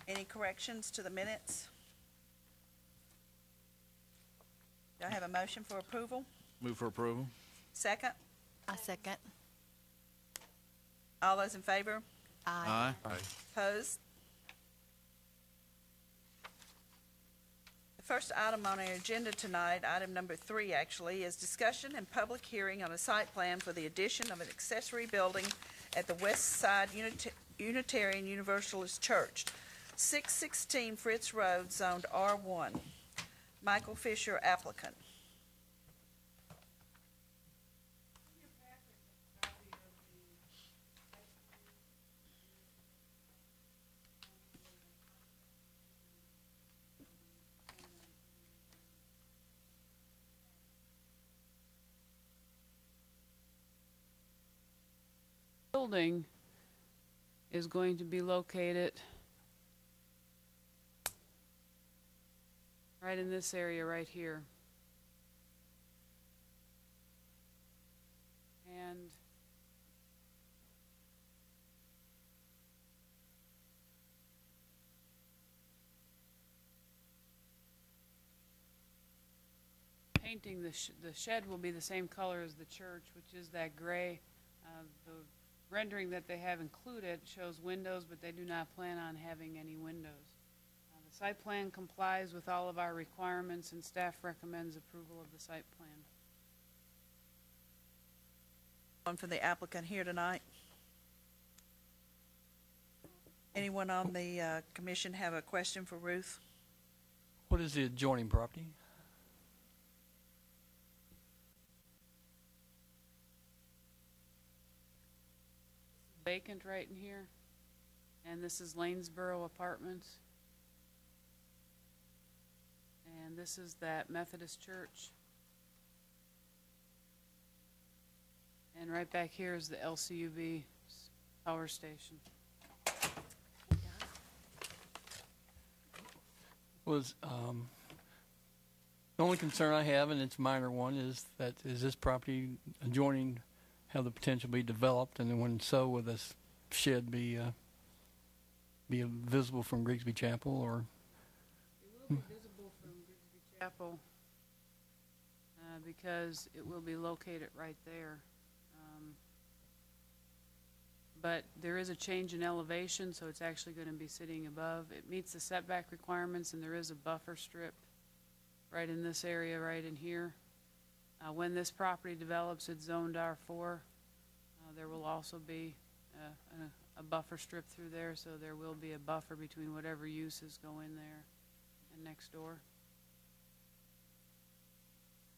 Any corrections to the minutes? Do I have a motion for approval? Move for approval. Second? I second. All those in favor? Aye. Opposed? The first item on our agenda tonight, item number 3 actually, is discussion and public hearing on a site plan for the addition of an accessory building at the West Side Unitarian Universalist Church, 616 Fritz Road, zoned R1. Michael Fisher, applicant. Building is going to be located right in this area right here. And painting, the shed will be the same color as the church, which is that gray. The rendering that they have included shows windows, but they do not plan on having any windows. The site plan complies with all of our requirements, and staff recommends approval of the site plan. One for the applicant here tonight. Anyone on the commission have a question for Ruth? What is the adjoining property? Vacant right in here, and this is Lanesboro Apartments, and this is that Methodist church, and right back here is the LCUV power station. Was the only concern I have, and it's a minor one, is that is this property adjoining have the potential to be developed, and then when so, will this shed be visible from Grigsby Chapel, or? It will be visible from Grigsby Chapel because it will be located right there. But there is a change in elevation, so it's actually going to be sitting above. It meets the setback requirements, and there is a buffer strip right in this area, right in here. When this property develops, it's zoned R4. There will also be a buffer strip through there, so there will be a buffer between whatever uses go in there and next door.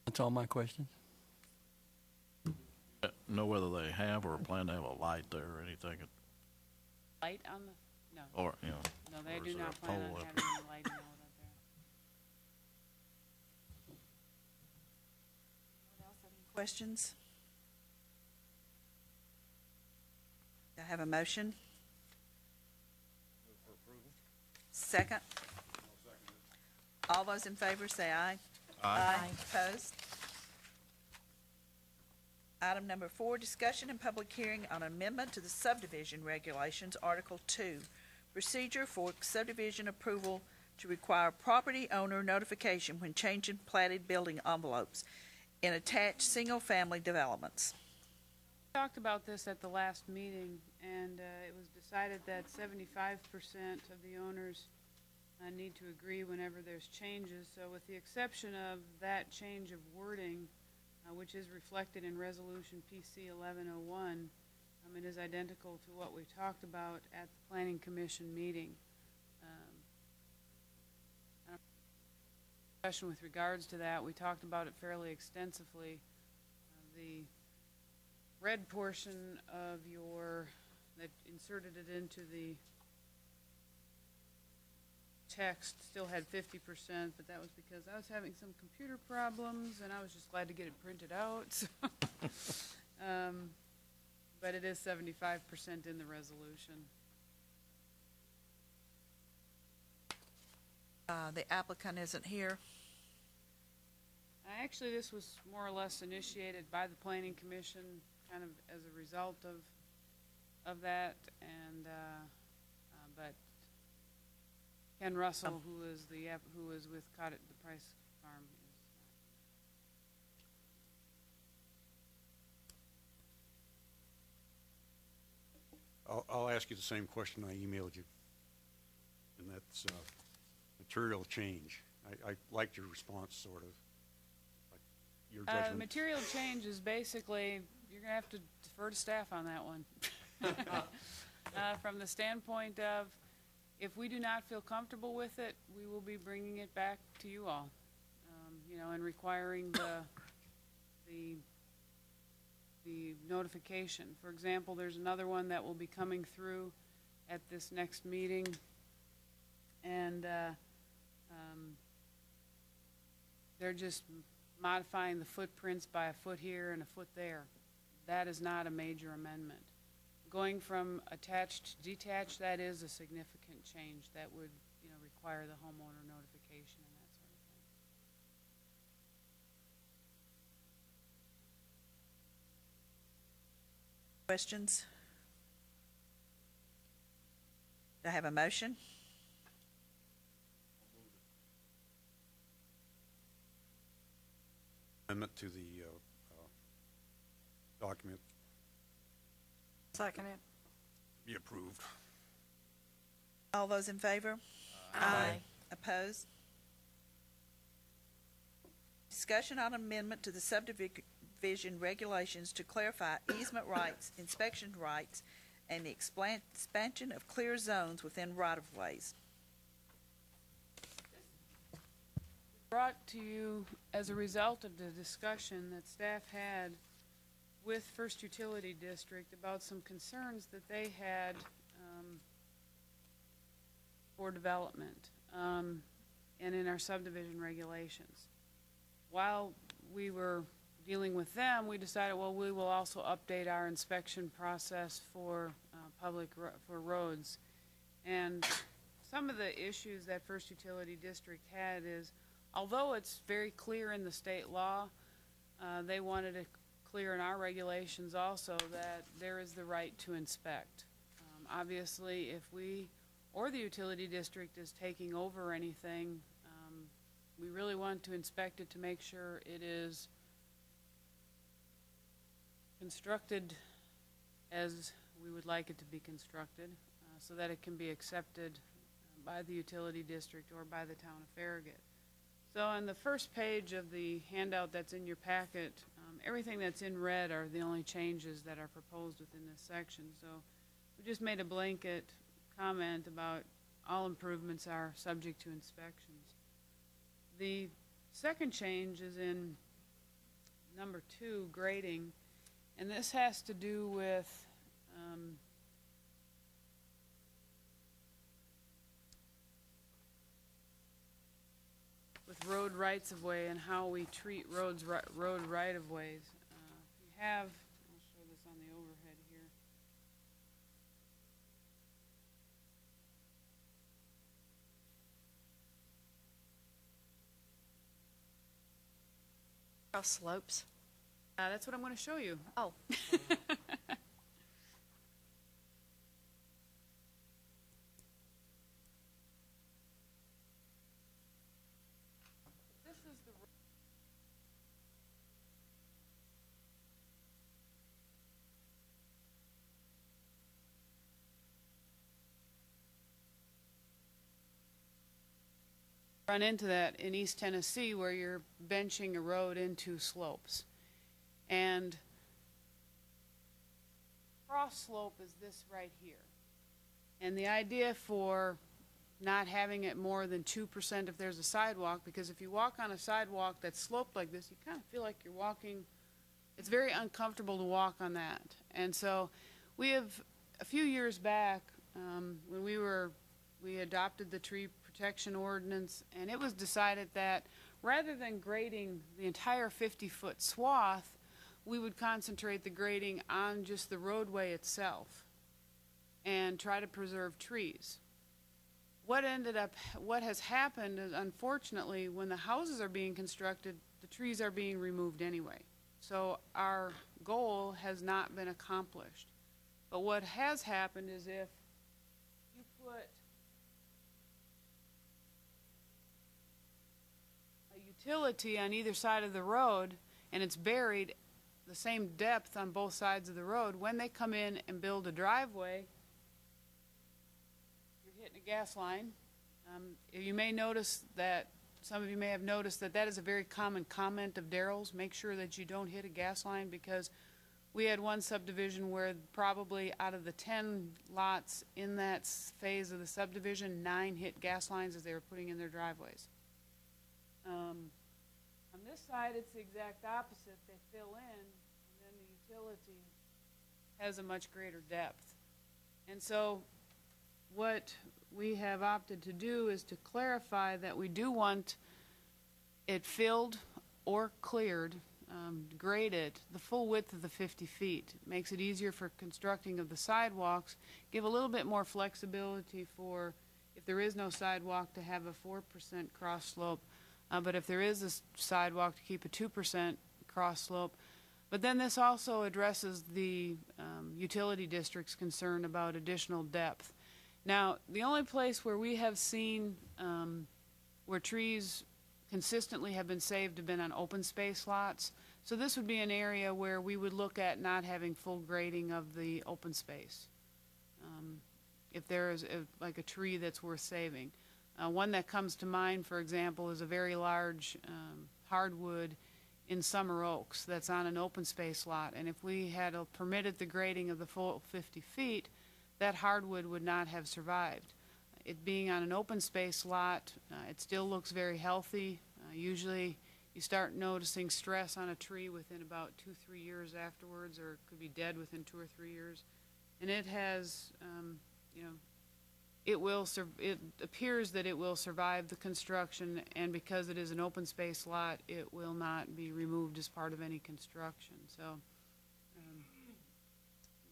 That's all my questions. Know whether they have or plan to have a light there or anything, Light on the? No. or, you know. No, they or do is there not a plan on pole up having any lighting out there. Questions? Do I have a motion? Move for approval. Second? All those in favor say aye. Aye. Opposed? Item number 4, discussion and public hearing on amendment to the subdivision regulations, Article 2, procedure for subdivision approval to require property owner notification when changing platted building envelopes in attached single-family developments. We talked about this at the last meeting, and it was decided that 75% of the owners need to agree whenever there's changes. So with the exception of that change of wording, which is reflected in Resolution PC 1101, it is identical to what we talked about at the Planning Commission meeting. Discussion with regards to that, we talked about it fairly extensively. The red portion of that inserted it into the text still had 50%, but that was because I was having some computer problems and I was just glad to get it printed out. So but it is 75% in the resolution. The applicant isn't here. Actually, this was more or less initiated by the Planning Commission, kind of as a result of that, and but Ken Russell, who is who is with the Price Farm. I'll ask you the same question I emailed you, and that's material change. I liked your response, sort of. Like your judgment. Material change is basically, you're going to have to defer to staff on that one. From the standpoint of, if we do not feel comfortable with it, we will be bringing it back to you all, you know, and requiring the notification. For example, there's another one that will be coming through at this next meeting, and they're just modifying the footprints by a foot here and a foot there. That is not a major amendment. Going from attached to detached, that is a significant change that would, you know, require the homeowner notification and that sort of thing. Questions? Do I have a motion? Amendment to the document Second it. be approved. All those in favor? Aye. Opposed? Discussion on amendment to the subdivision regulations to clarify easement rights, inspection rights, and the expansion of clear zones within right-of-ways. Brought to you as a result of the discussion that staff had with First Utility District about some concerns that they had for development and in our subdivision regulations. While we were dealing with them, we decided, well, we will also update our inspection process for for roads. And some of the issues that First Utility District had is, although it's very clear in the state law, they wanted it clear in our regulations also that there is the right to inspect. Obviously, if we or the utility district is taking over anything, we really want to inspect it to make sure it is constructed as we would like it to be constructed, so that it can be accepted by the utility district or by the town of Farragut. So on the first page of the handout that's in your packet, everything that's in red are the only changes that are proposed within this section. So we just made a blanket comment about all improvements are subject to inspections. The second change is in number 2, grading, and this has to do with road rights-of-way and how we treat road right-of-ways. If you have, I'll show this on the overhead here. Cross slopes. That's what I'm going to show you. Oh. This is the run into that in East Tennessee where you're benching a road into slopes. And cross slope is this right here. And the idea for not having it more than 2% if there's a sidewalk, because if you walk on a sidewalk that's sloped like this, you kind of feel like you're walking, it's very uncomfortable to walk on that. And so we have, a few years back, when we adopted the tree protection ordinance, and it was decided that rather than grading the entire 50-foot swath, we would concentrate the grading on just the roadway itself and try to preserve trees. What has happened is, unfortunately, when the houses are being constructed, the trees are being removed anyway. So our goal has not been accomplished. But what has happened is if you put utility on either side of the road, and it's buried the same depth on both sides of the road, when they come in and build a driveway, you're hitting a gas line. You may notice that, some of you may have noticed that that is a very common comment of Daryl's. Make sure that you don't hit a gas line, because we had one subdivision where probably out of the 10 lots in that phase of the subdivision, 9 hit gas lines as they were putting in their driveways. On this side, it's the exact opposite. They fill in, and then the utility has a much greater depth. And so what we have opted to do is to clarify that we do want it filled or cleared, graded, the full width of the 50 feet. It makes it easier for constructing of the sidewalks, give a little bit more flexibility for, if there is no sidewalk, to have a 4% cross slope. But if there is a sidewalk, to keep a 2% cross slope. But then this also addresses the utility district's concern about additional depth. Now, the only place where we have seen where trees consistently have been saved have been on open space lots. So this would be an area where we would look at not having full grading of the open space. If there is like a tree that's worth saving. One that comes to mind, for example, is a very large hardwood in Summer Oaks that's on an open space lot. And if we had permitted the grading of the full 50 feet, that hardwood would not have survived. It being on an open space lot, it still looks very healthy. Usually you start noticing stress on a tree within about 2-3 years afterwards, or it could be dead within 2 or 3 years. And it has, it appears that it will survive the construction, and because it is an open space lot, it will not be removed as part of any construction. So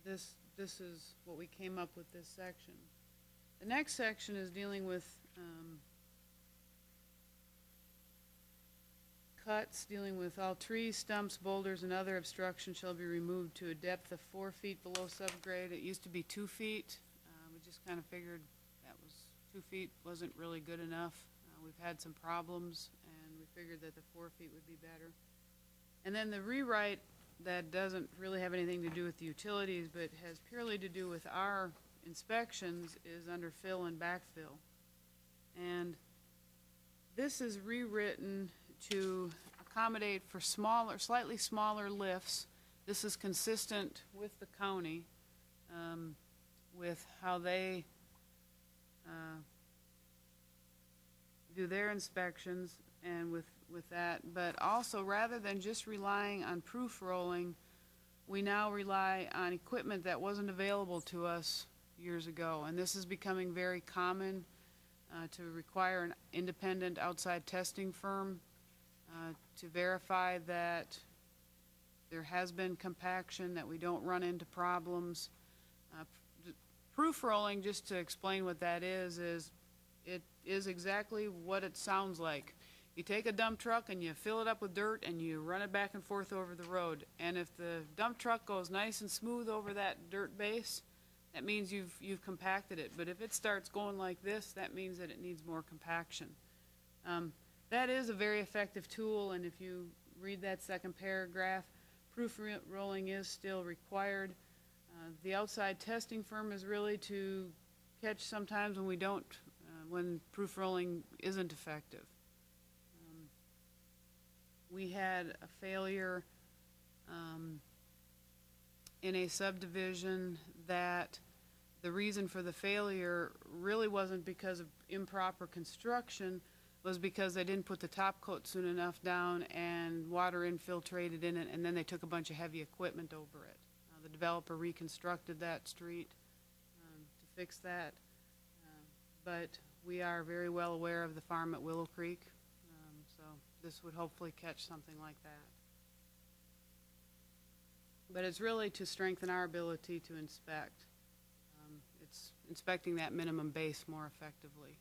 this is what we came up with this section. The next section is dealing with cuts, dealing with all trees, stumps, boulders, and other obstructions shall be removed to a depth of 4 feet below subgrade. It used to be 2 feet. We just kind of figured that was 2 feet wasn't really good enough. We've had some problems, and we figured that the 4 feet would be better. And then the rewrite that doesn't really have anything to do with the utilities, but has purely to do with our inspections, is under fill and backfill. And this is rewritten to accommodate for smaller, slightly smaller lifts. This is consistent with the county, with how they do their inspections, and with that. But also, rather than just relying on proof rolling, we now rely on equipment that wasn't available to us years ago. And this is becoming very common, to require an independent outside testing firm to verify that there has been compaction, that we don't run into problems. Proof rolling, just to explain what that is it is exactly what it sounds like. You take a dump truck and you fill it up with dirt and you run it back and forth over the road. And if the dump truck goes nice and smooth over that dirt base, that means you've compacted it. But if it starts going like this, that means that it needs more compaction. That is a very effective tool, and if you read that second paragraph, proof rolling is still required. The outside testing firm is really to catch sometimes when we don't, when proof rolling isn't effective. We had a failure in a subdivision that the reason for the failure really wasn't because of improper construction, was because they didn't put the top coat soon enough down and water infiltrated in it, and then they took a bunch of heavy equipment over it. The developer reconstructed that street to fix that, but we are very well aware of the farm at Willow Creek, so this would hopefully catch something like that. But it's really to strengthen our ability to inspect. It's inspecting that minimum base more effectively.